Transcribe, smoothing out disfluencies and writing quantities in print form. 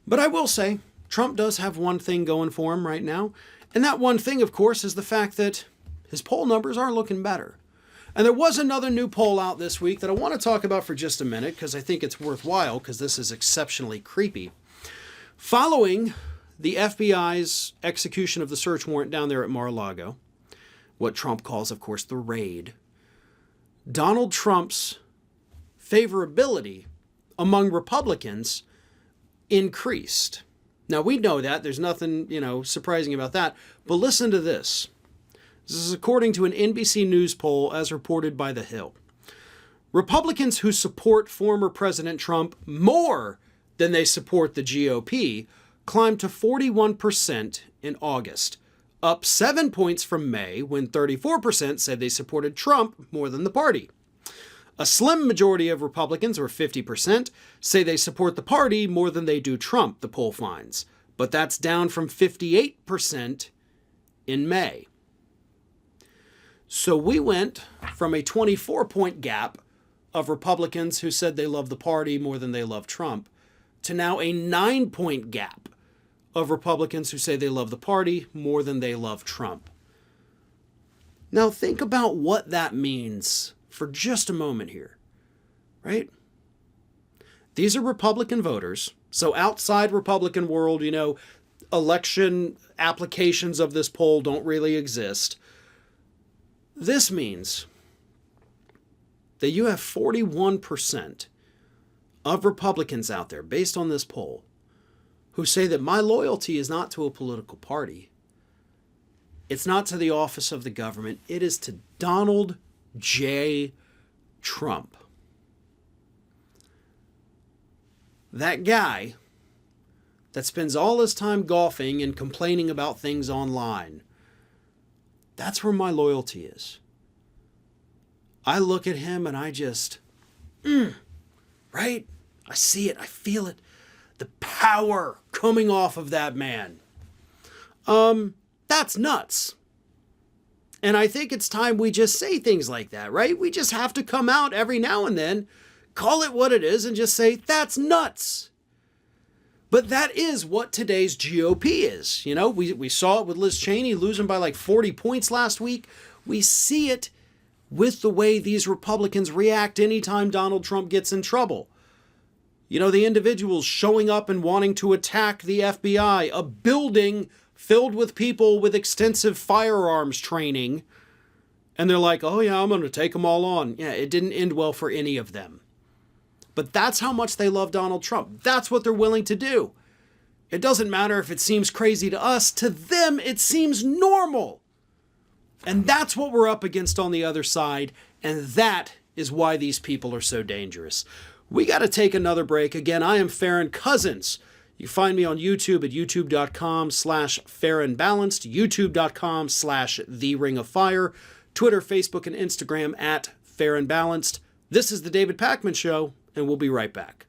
But I will say, Trump does have one thing going for him right now. And that one thing, of course, is the fact that his poll numbers are looking better. And there was another new poll out this week that I want to talk about for just a minute because I think it's worthwhile because this is exceptionally creepy. Following the FBI's execution of the search warrant down there at Mar-a-Lago, what Trump calls, of course, the raid, Donald Trump's favorability among Republicans increased. Now, we know that. There's nothing, surprising about that. But listen to this. This is according to an NBC News poll as reported by The Hill. Republicans who support former President Trump more than they support the GOP climbed to 41% in August, up 7 points from May when 34% said they supported Trump more than the party. A slim majority of Republicans, or 50%, say they support the party more than they do Trump, the poll finds. But that's down from 58% in May. So we went from a 24-point gap of Republicans who said they love the party more than they love Trump to now a 9-point gap of Republicans who say they love the party more than they love Trump. Now think about what that means for just a moment here, right? These are Republican voters. So outside Republican world, election applications of this poll don't really exist. This means that you have 41% of Republicans out there, based on this poll, who say that my loyalty is not to a political party. It's not to the office of the government. It is to Donald J. Trump. That guy that spends all his time golfing and complaining about things online. That's where my loyalty is. I look at him and I just, right? I see it. I feel it. The power coming off of that man. That's nuts. And I think it's time we just say things like that, right? We just have to come out every now and then, call it what it is, and just say, that's nuts. But that is what today's GOP is. We saw it with Liz Cheney losing by like 40 points last week. We see it with the way these Republicans react anytime Donald Trump gets in trouble. The individuals showing up and wanting to attack the FBI, a building filled with people with extensive firearms training. And they're like, oh yeah, I'm going to take them all on. Yeah, it didn't end well for any of them. But that's how much they love Donald Trump. That's what they're willing to do. It doesn't matter if it seems crazy to us. To them, it seems normal. And that's what we're up against on the other side. And that is why these people are so dangerous. We got to take another break. Again, I am Farron Cousins. You find me on YouTube at youtube.com/FarronBalanced, youtube.com/TheRingOfFire, Twitter, Facebook, and Instagram at FarronBalanced. This is The David Pakman Show, and we'll be right back.